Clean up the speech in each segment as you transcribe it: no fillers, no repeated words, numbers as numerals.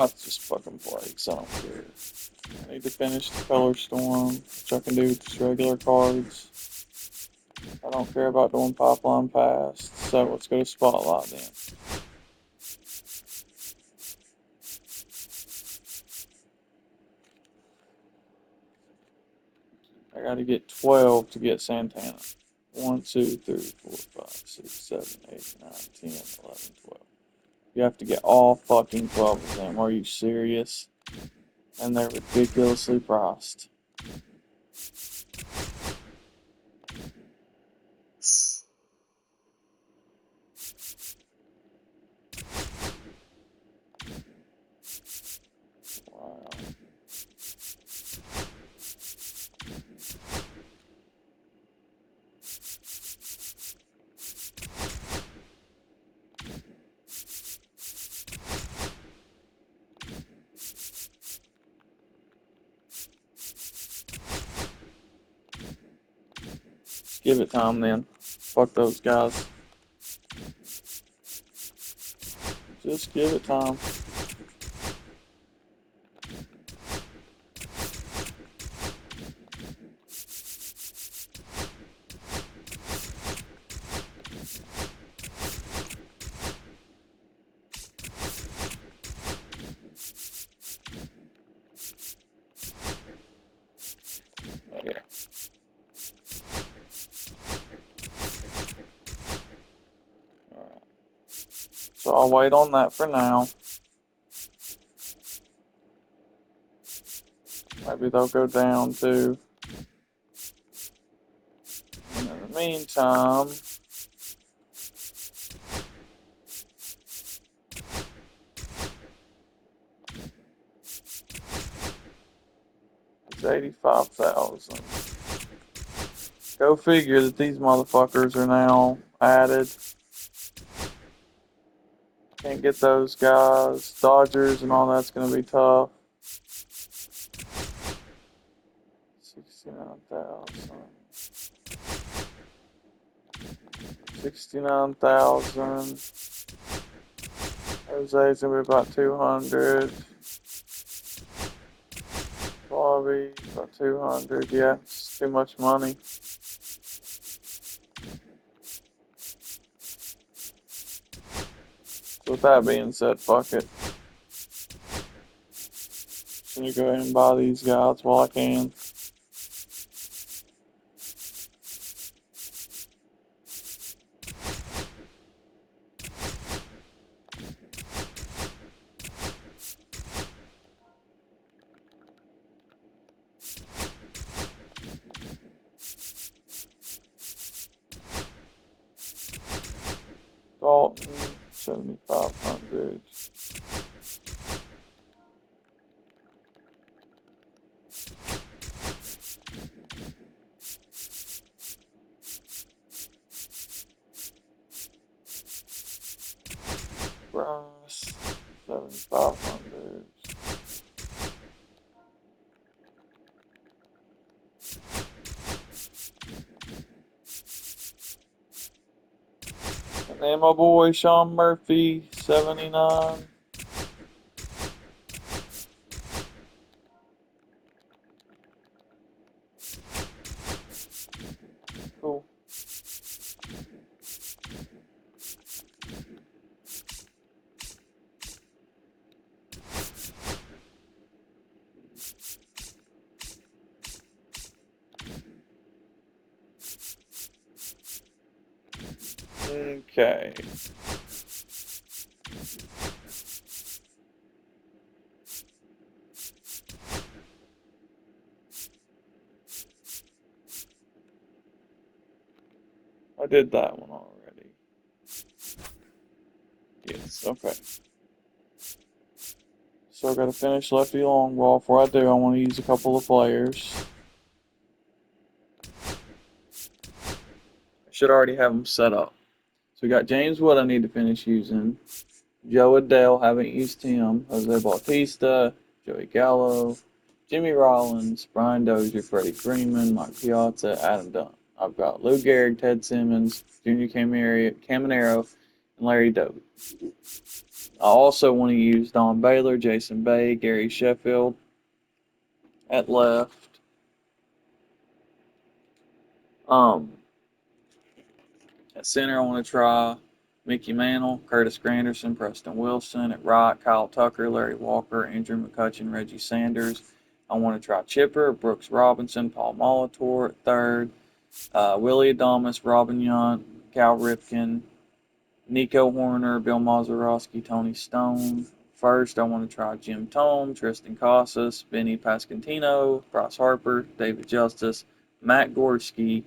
Let's just fucking play, because I don't care. I need to finish the Color Storm, which I can do with just regular cards. I don't care about doing Pipeline Pass, so let's go to Spotlight then. I gotta get 12 to get Santana. 1, 2, 3, 4, 5, 6, 7, 8, 9, 10, 11, 12. You have to get all fucking 12 of them. Are you serious? And they're ridiculously priced. Wow. Just give it time then. Fuck those guys. Just give it time. Yeah. Alright. So I'll wait on that for now. Maybe they'll go down too. And in the meantime, it's 85,000. Go figure that these motherfuckers are now added. Can't get those guys. Dodgers and all that's gonna be tough. 69,000. 69,000. Jose's gonna be about 200. Bobby, about 200. Yeah, it's too much money. So with that being said, fuck it. Just gonna go ahead and buy these guys while I can. Dalton, 7,500. Bryce, 7,500. And then my boy Sean Murphy, 79. Cool. Okay. I did that one already. Yes, okay. So I gotta finish Lefty Longball. Before I do, I want to use a couple of players. I should already have them set up. So we got James Wood I need to finish using. Joe Adele, haven't used him. Jose Bautista, Joey Gallo, Jimmy Rollins, Brian Dozier, Freddie Freeman, Mike Piazza, Adam Dunn. I've got Lou Gehrig, Ted Simmons, Junior Caminero, and Larry Doby. I also want to use Don Baylor, Jason Bay, Gary Sheffield at left. At center, I want to try Mickey Mantle, Curtis Granderson, Preston Wilson. At right, Kyle Tucker, Larry Walker, Andrew McCutchen, Reggie Sanders. I want to try Chipper, Brooks Robinson, Paul Molitor at third. Willie Adames, Robin Yount, Cal Ripken, Nico Horner, Bill Mazeroski, Tony Stone. First, I want to try Jim Thome, Tristan Casas, Benny Pascantino, Bryce Harper, David Justice, Matt Gorski,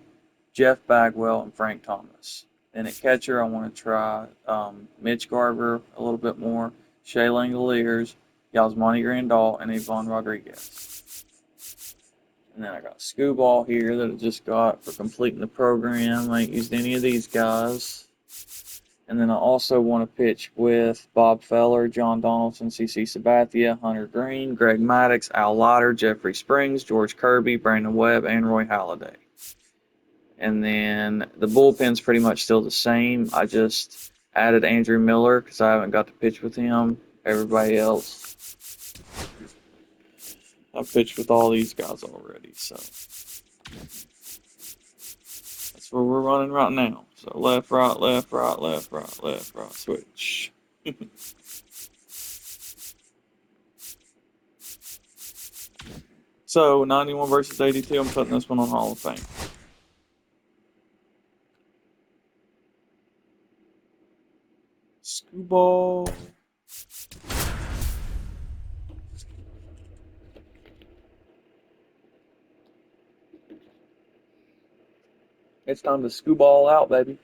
Jeff Bagwell, and Frank Thomas. Then at catcher, I want to try Mitch Garver a little bit more, Shea Langoliers, Yasmani Grandal, and Ivan Rodriguez. And then I got Scooball here that I just got for completing the program. I ain't used any of these guys. And then I also want to pitch with Bob Feller, John Donaldson, CC Sabathia, Hunter Green, Greg Maddox, Al Leiter, Jeffrey Springs, George Kirby, Brandon Webb, and Roy Halladay. And then the bullpen's pretty much still the same. I just added Andrew Miller because I haven't got to pitch with him. Everybody else, I've pitched with all these guys already. So that's where we're running right now. So left, right, left, right, left, right, left, right, switch. So 91 versus 82. I'm putting this one on Hall of Fame. Scooball. It's time to scooball out, baby.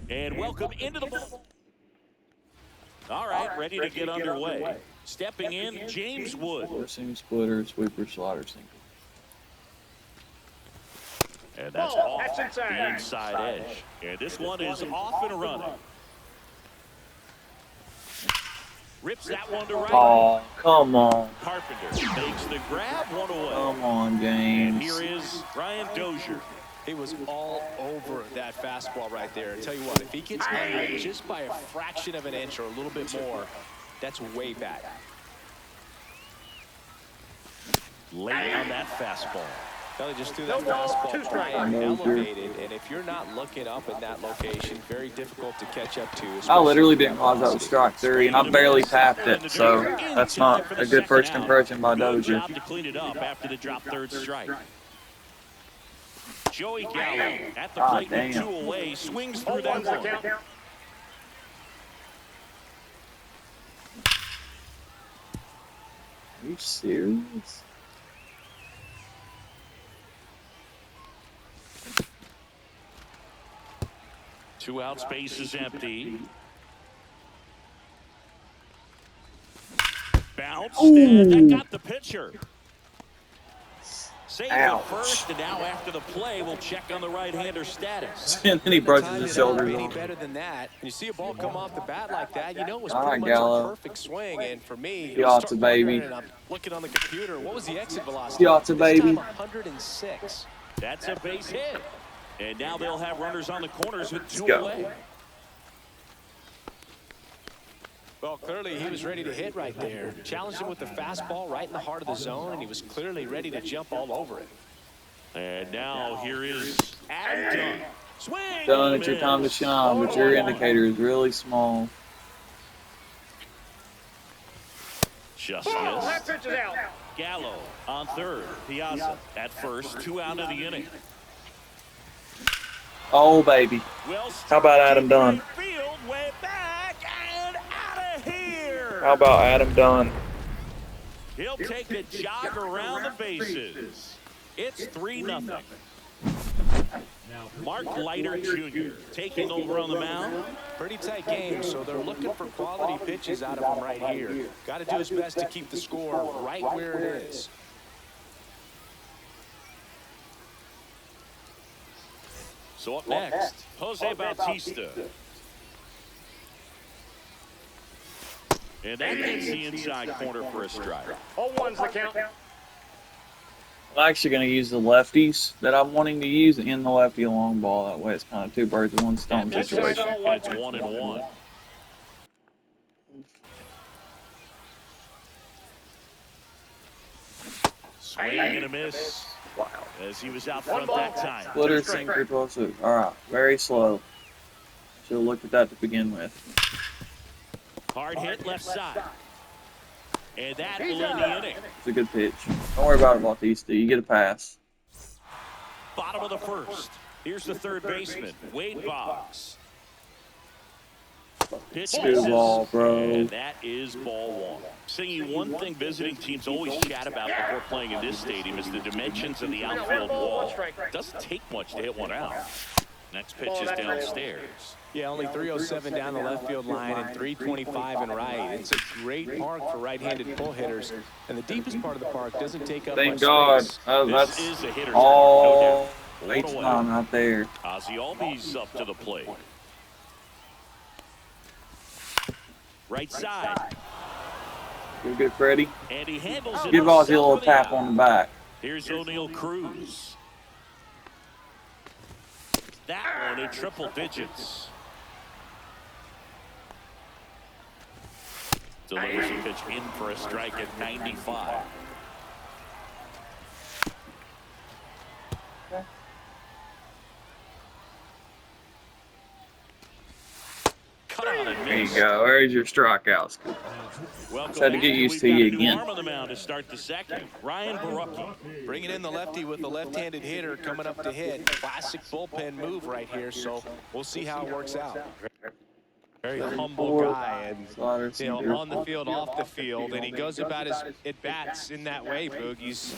And welcome into the ball. All right, ready to get underway. Stepping in, James Wood. Four seam splitter, sweeper, slider, sinker. And that's off the inside edge. And this one is off and running. Rips that one to right. Oh, come on. Carpenter makes the grab, one away. Come on, James. And here is Ryan Dozier. He was all over that fastball right there. I tell you what, if he gets under it just by a fraction of an inch or a little bit more, that's way back. Late on that fastball. Kelly just threw that fastball high and elevated, and if you're not looking up in that location, very difficult to catch up to. I literally didn't realize that was strike three, and I barely tapped it, so that's not a good first impression by Dozier. Job to clean it up after the drop third strike. Joey Gallo at the plate with two away, swings through that one. Are you serious? Two out, space is empty. Bounced, and that got the pitcher. Save the first, and now after the play, we'll check on the right-hander status. And then he brushes his shoulders Any off. better than that? When you see a ball come off the bat like that, you know it was All pretty right, much Gallo. a perfect swing. And for me, He ought to, baby. I'm looking on the computer. What was the exit velocity? He ought to, baby. This time 106. That's a base hit. And now they'll have runners on the corners with two Let's go. away. Well, clearly he was ready to hit right there. Challenged him with the fastball right in the heart of the zone, and he was clearly ready to jump all over it. And now here is Adam Dunn. Swing. Done, it's your time to shine, but your indicator is really small. Just missed. Gallo on third. Piazza at first. Two out of the inning. Oh, baby. How about Adam Dunn? Field, way back and out of here. How about Adam Dunn? He'll take a jog around the bases. It's 3-0. Mark Leiter Jr. taking over on the mound. Pretty tight game, so they're looking for quality pitches out of him right here. Got to do his best to keep the score right where it is. So up next, Jose Bautista. And that gets the inside corner for a strike. 0-1's the count. I'm actually going to use the lefties that I'm wanting to use in the lefty long ball. That way it's kind of two birds with one stone That misses, situation. and it's 1-1. Swing and a miss. Wow. As he was out front that time. Splitter, sinker, 12-2. Alright, very slow. Should have looked at that to begin with. Hard hit left side. And that will end the inning. It's a good pitch. Don't worry about it, Bautista. You get a pass. Bottom of the first. Here's the third baseman, Wade Boggs. Pitch Good ball, bro. And that is ball one. Seeing one thing visiting teams always chat about before playing in this stadium is the dimensions of the outfield wall. Doesn't take much to hit one out. Next pitch is downstairs. Yeah, only 307 down the left field line and 325 in right. It's a great park for right-handed pull hitters, and the deepest part of the park doesn't take up Thank much God. space. That's This is a hitter's all park, no doubt. H9 right there. Ozzie Albies up to the plate. Right side. Good, good, Freddie. And he handles it. Give Ozzy a himself little for the tap out. on the back. Here's O'Neal Cruz. That one in triple digits. Delivers a pitch in for a strike at 95. Cut on and There you missed. go. There's your strikeouts. Welcome Had to get back. used We've to got you a new again. arm on the mound to start the second. Ryan Barucki. Bringing in the lefty with the left-handed hitter coming up to hit. Classic bullpen move right here, so we'll see how it works out. Very humble guy, and Slider, you know, sinker. on the field, off the field, and he goes about his at-bats in that way, Boogie's.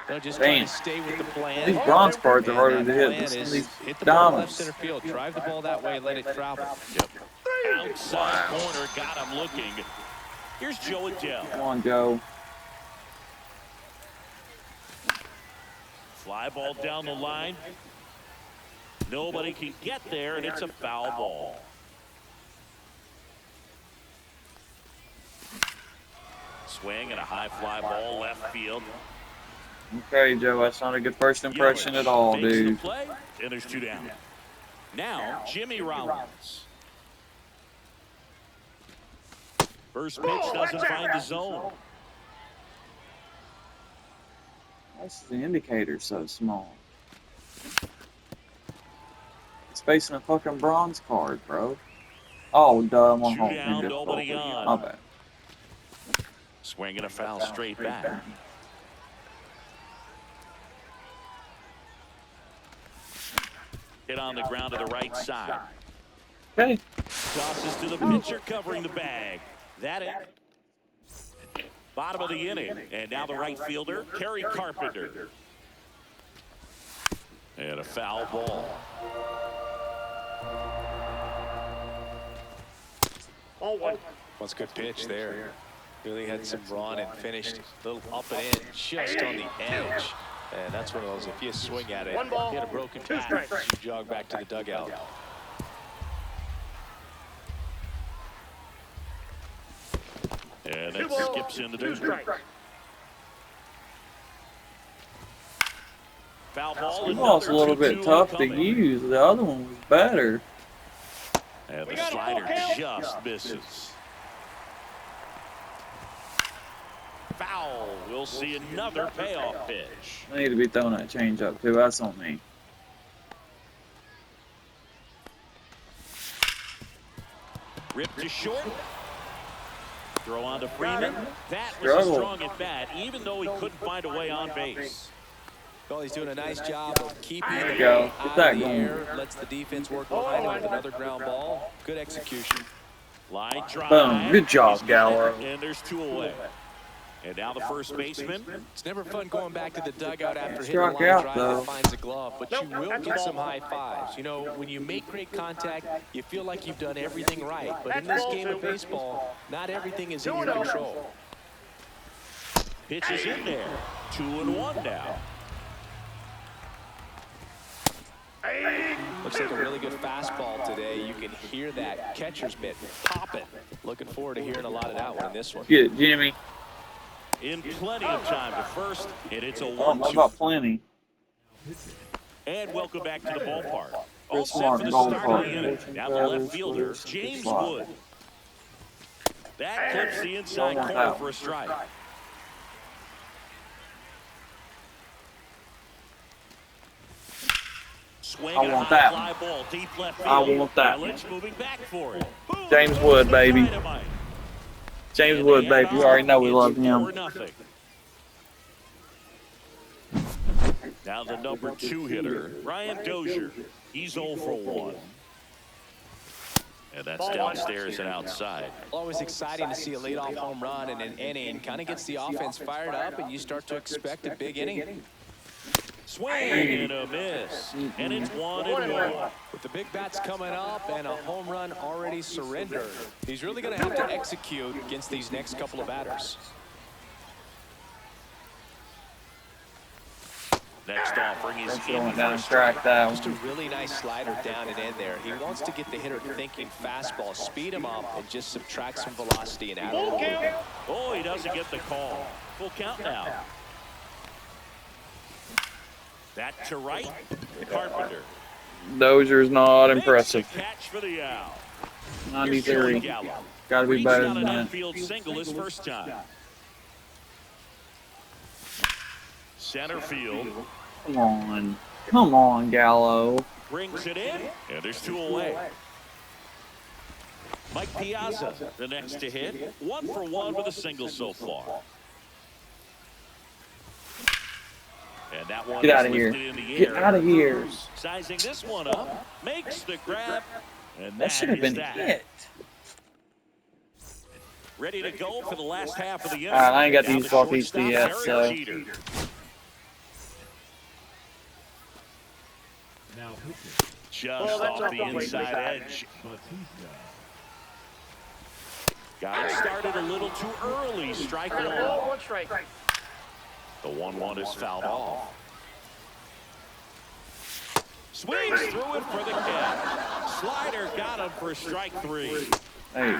They'll just try Damn. to stay with the plan. These bronze cards are And harder that to hit plan than is these hit the ball left diamonds. center field, drive the ball that way, let it travel. Yep. Outside corner, got him looking. Here's Joe Adele. Come on, Joe. Fly ball down the line. Nobody can get there, and it's a foul ball. Swing and a high fly ball left field. Okay, Joe, that's not a good first impression at all, Fakes the dude. play, and there's two down. Now, Jimmy Rollins. First pitch doesn't find the zone. Why's the indicator so small? It's facing a fucking bronze card, bro. Oh, duh, I'm on Two home. down, nobody on. My bad. Swing and a foul straight back. Hit on the ground to the right side. Okay. Tosses to the pitcher covering the bag. That it. Bottom of the inning. And now the right fielder, Kerry Carpenter. And a foul ball. What's a good pitch there. Really had some run and finished a little up and in, just on the edge. And that's one of those, if you swing at it, hit a broken bat, you jog back to the dugout. And that skips into the foul ball. The ball's a little bit tough to use. The other one was better. And the slider just misses. Foul. We'll see another payoff pitch. I need to be throwing that change up too. That's on me. Ripped to short. Throw on to Freeman. That was Struggle. a strong at bat, even though he couldn't find a way on base. Well, he's doing a nice job of keeping There the you go. ball Get out that of the going. air, lets the defense work behind him with another ground ball. Good execution. Line drive. Boom. Good job, He's got it, Gallo. And there's two away. And now the first baseman. It's never fun going back to the dugout after hitting a Struck line out, drive though. that finds a glove, but you will get some high fives. You know, when you make great contact, you feel like you've done everything right. But in this game of baseball, not everything is in your control. Pitch is in there. 2-1 now. Looks like a really good fastball today. You can hear that catcher's mitt popping. Looking forward to hearing a lot of that one in this one. Get it, Jimmy. in plenty of time to first, and it's a I don't know 1-2. about plenty. And welcome back to the ballpark. All Chris set for Martin, the ball start of the inning. park. Now the left fielder, James Wood. That clips the inside corner for a strike. Swing I want that. fly ball, deep left field. I want that. Yelich moving back for it. Boom, James Wood, baby. dynamite. James And Wood, they baby. add You already on. know we It's love him. 4-0. Now the number 2 hitter, Ryan Dozier. He's 0 for 1. And that's downstairs and outside. Always exciting to see a leadoff home run in an inning. Kind of gets the offense fired up, and you start to expect a big inning. Swing and a miss. And it's 1-1. With the big bats coming up and a home run already surrendered, he's really going to have to execute against these next couple of batters. Next offering is Going in down for a and strike. track that Just a one. really nice slider down and in there. He wants to get the hitter thinking fastball, speed him up, and just subtract some velocity and add a little movement. Oh, he doesn't get the call. Full count now. That to right, Carpenter. Dozier's not impressive. Makes the catch for the out. 93. Gallo. Got to be Reached better out than an that. infield single his first time. Center field Come on. Come on, Gallo. brings it in, and there's 2 away. Mike Piazza, the next to hit. 1 for 1 with a single so far. And that one Get out is of here. lifted in the Get air. out of here. Sizing this one up, makes the grab, and That should have is been that. hit. Ready to go for the last half of the inning. Alright, I ain't got Down these the Southeast shortstop, yet, Derek so. Jeter. Just off the inside edge. Got it started a little too early. Strike 1. The 1-1 is fouled off. Swings through it for the catch. Slider got him for strike 3. Hey.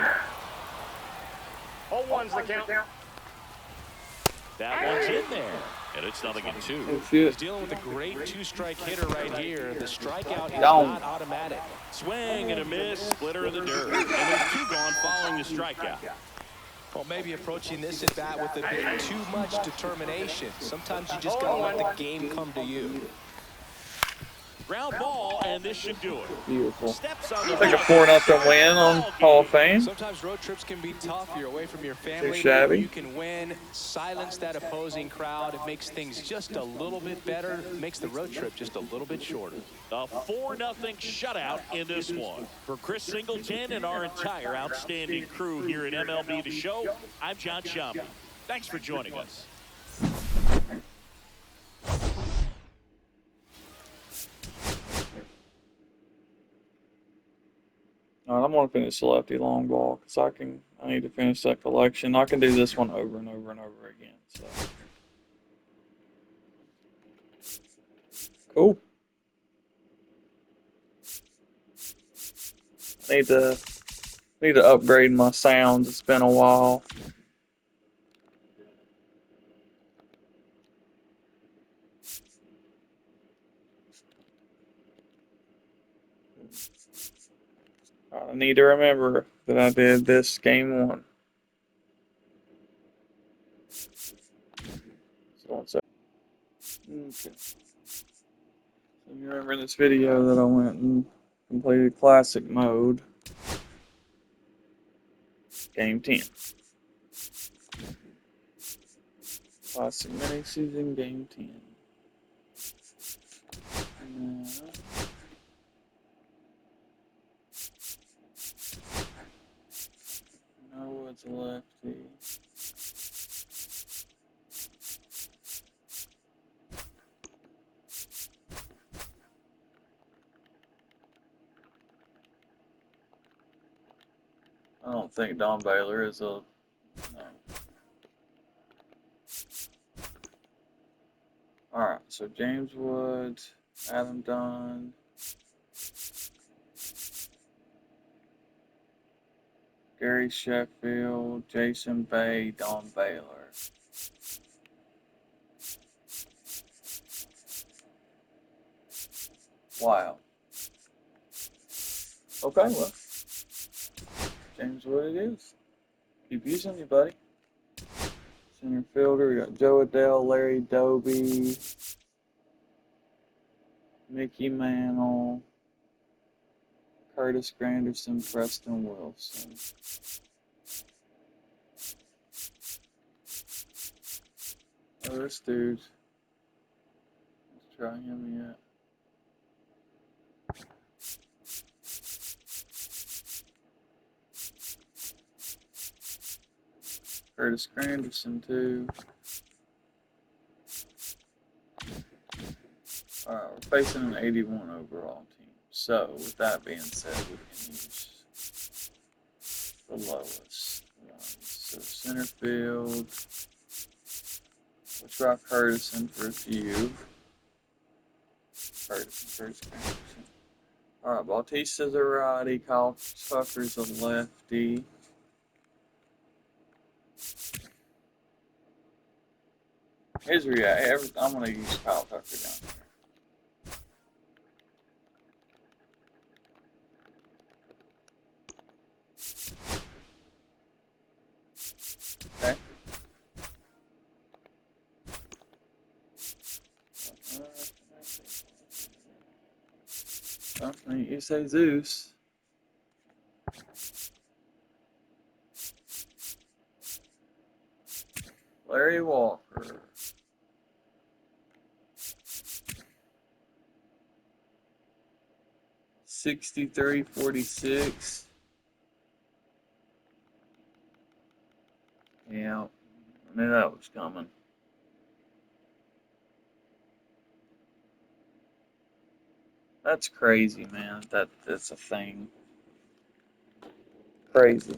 0-1's the count. That one's in there. And it's 0-2. Oh, He's shit. dealing with a great 2-strike hitter right here. The strikeout is Down. not automatic. Swing and a miss. Splitter in the dirt. And there's 2 gone following the strikeout. Well, maybe approaching this at bat with a bit too much determination. Sometimes you just got to let the game come to you. Ground ball, and this should do it. Beautiful. Steps on the Like a ball. 4-0 win on Hall of Fame. Sometimes road trips can be tough. You're away from your family. but shabby. You can win, silence that opposing crowd. It makes things just a little bit better. It makes the road trip just a little bit shorter. A 4-0 shutout in this one. For Chris Singleton and our entire outstanding crew here at MLB The Show, I'm John Shambi. Thanks for joining us. Alright, I'm gonna finish the lefty long ball because I need to finish that collection. I can do this one over and over and over again. So cool. Need to upgrade my sounds. It's been a while. I need to remember that I did this game 1. So one sec. Okay. So you remember in this video that I went and completed classic mode. Game 10. Classic mini season game 10. Now, Norwood's a lefty. I don't think Don Baylor is a no. Alright, so James Wood, Adam Dunn, Gary Sheffield, Jason Bay, Don Baylor. Wow. Okay, well, James, what it is. Keep using you, buddy. Center fielder, we got Joe Adele, Larry Doby, Mickey Mantle, Curtis Granderson, Preston Wilson. Oh, this dude. Let's try him yet. Curtis Granderson, too. Alright, we're facing an 81 overall team. So, with that being said, we can use the lowest one. So, center field. Let's rock Curtison for a few. Curtis Granderson. Alright, Bautista's a righty. Kyle Tucker's a lefty. Here's I'm going to use Kyle Tucker down here. Okay. You say Zeus. Larry Walker. $63.46. Yeah, I knew that was coming. That's crazy, man. That's a thing. Crazy.